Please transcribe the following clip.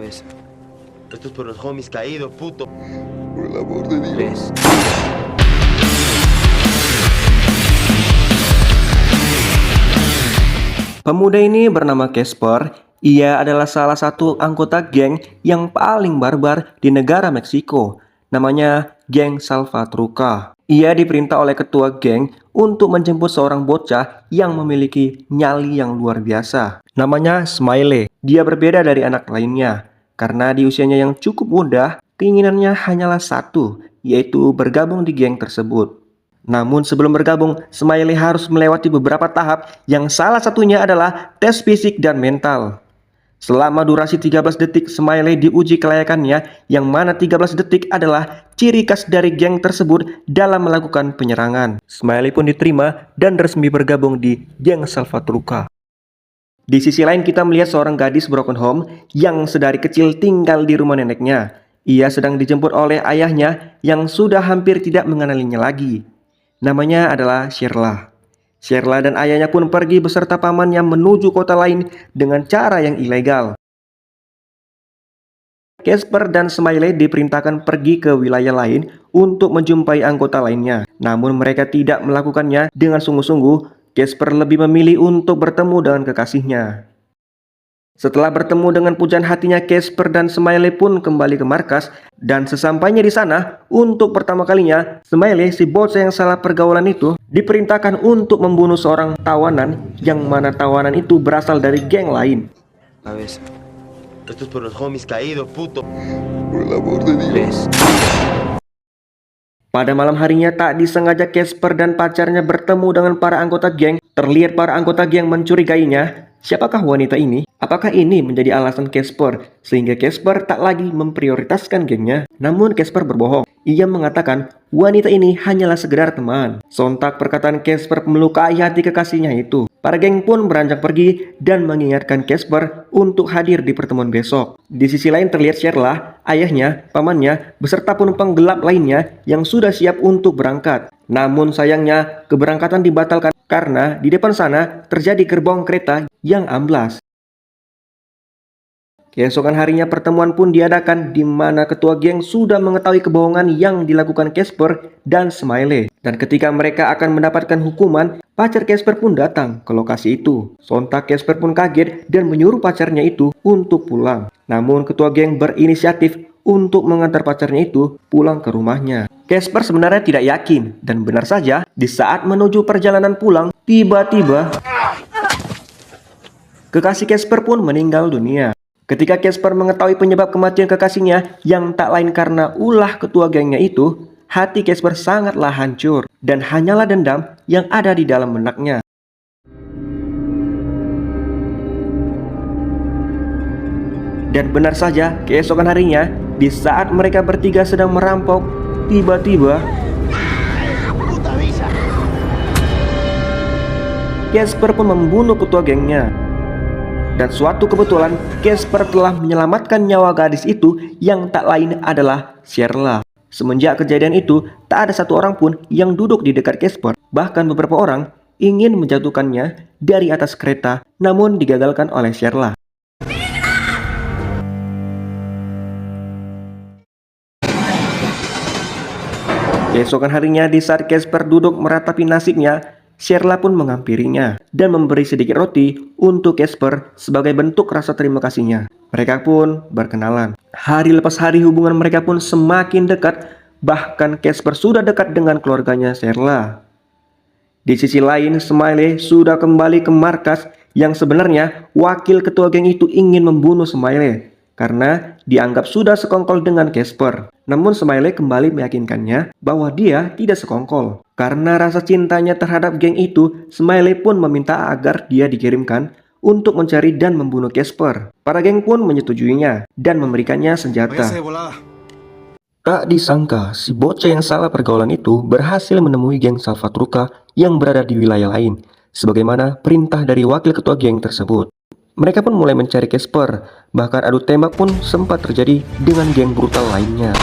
cabeza. Esto es por los homies caídos, puto. Por el amor de Dios. 3. Pemuda ini bernama Casper. Ia adalah salah satu anggota geng yang paling barbar di negara Meksiko. Namanya geng Salvatrucha. Ia diperintah oleh ketua geng untuk menjemput seorang bocah yang memiliki nyali yang luar biasa. Namanya Smiley. Dia berbeda dari anak lainnya. Karena di usianya yang cukup muda, keinginannya hanyalah satu, yaitu bergabung di geng tersebut. Namun sebelum bergabung, Smiley harus melewati beberapa tahap yang salah satunya adalah tes fisik dan mental. Selama durasi 13 detik, Smiley diuji kelayakannya, yang mana 13 detik adalah ciri khas dari geng tersebut dalam melakukan penyerangan. Smiley pun diterima dan resmi bergabung di geng Salvatrucha. Di sisi lain kita melihat seorang gadis broken home yang sedari kecil tinggal di rumah neneknya. Ia sedang dijemput oleh ayahnya yang sudah hampir tidak mengenalinya lagi. Namanya adalah Sherla. Sherla dan ayahnya pun pergi beserta pamannya menuju kota lain dengan cara yang ilegal. Casper dan Smiley diperintahkan pergi ke wilayah lain untuk menjumpai anggota lainnya. Namun mereka tidak melakukannya dengan sungguh-sungguh. Casper lebih memilih untuk bertemu dengan kekasihnya. Setelah bertemu dengan pujaan hatinya, Casper dan Smiley pun kembali ke markas. Dan sesampainya di sana, untuk pertama kalinya, Smiley, si bocah yang salah pergaulan itu, diperintahkan untuk membunuh seorang tawanan, yang mana tawanan itu berasal dari geng lain. Cabeza. Esto es por los homies caídos, puto. Por el amor de Dios. 3. Pada malam harinya, tak disengaja Casper dan pacarnya bertemu dengan para anggota geng. Terlihat para anggota geng mencurigainya. Siapakah wanita ini? Apakah ini menjadi alasan Casper sehingga Casper tak lagi memprioritaskan gengnya? Namun Casper berbohong. Ia mengatakan wanita ini hanyalah sekedar teman. Sontak perkataan Casper melukai hati kekasihnya itu. Para geng pun beranjak pergi dan mengingatkan Casper untuk hadir di pertemuan besok. Di sisi lain terlihat Sherla, ayahnya, pamannya, beserta penumpang gelap lainnya yang sudah siap untuk berangkat. Namun sayangnya keberangkatan dibatalkan karena di depan sana terjadi gerbong kereta yang amblas. Keesokan harinya pertemuan pun diadakan di mana ketua geng sudah mengetahui kebohongan yang dilakukan Casper dan Smiley. Dan ketika mereka akan mendapatkan hukuman, pacar Casper pun datang ke lokasi itu. Sontak Casper pun kaget dan menyuruh pacarnya itu untuk pulang. Namun ketua geng berinisiatif untuk mengantar pacarnya itu pulang ke rumahnya. Casper sebenarnya tidak yakin dan benar saja di saat menuju perjalanan pulang, tiba-tiba kekasih Casper pun meninggal dunia. Ketika Casper mengetahui penyebab kematian kekasihnya yang tak lain karena ulah ketua gengnya itu, hati Casper sangatlah hancur dan hanyalah dendam yang ada di dalam benaknya. Dan benar saja, keesokan harinya, di saat mereka bertiga sedang merampok, tiba-tiba Casper pun membunuh ketua gengnya. Dan suatu kebetulan, Casper telah menyelamatkan nyawa gadis itu yang tak lain adalah Sherla. Semenjak kejadian itu, tak ada satu orang pun yang duduk di dekat Casper. Bahkan beberapa orang ingin menjatuhkannya dari atas kereta, namun digagalkan oleh Sherla. Keesokan harinya di saat Casper duduk meratapi nasibnya, Sherla pun menghampirinya dan memberi sedikit roti untuk Casper sebagai bentuk rasa terima kasihnya. Mereka pun berkenalan. Hari lepas hari hubungan mereka pun semakin dekat, bahkan Casper sudah dekat dengan keluarganya Sherla. Di sisi lain, Smiley sudah kembali ke markas yang sebenarnya wakil ketua geng itu ingin membunuh Smiley karena dianggap sudah sekongkol dengan Casper. Namun Smiley kembali meyakinkannya bahwa dia tidak sekongkol. Karena rasa cintanya terhadap geng itu, Smiley pun meminta agar dia dikirimkan untuk mencari dan membunuh Casper. Para geng pun menyetujuinya dan memberikannya senjata. Tak disangka, si bocah yang salah pergaulan itu berhasil menemui geng Salvatrucha yang berada di wilayah lain, sebagaimana perintah dari wakil ketua geng tersebut. Mereka pun mulai mencari Casper, bahkan adu tembak pun sempat terjadi dengan geng brutal lainnya.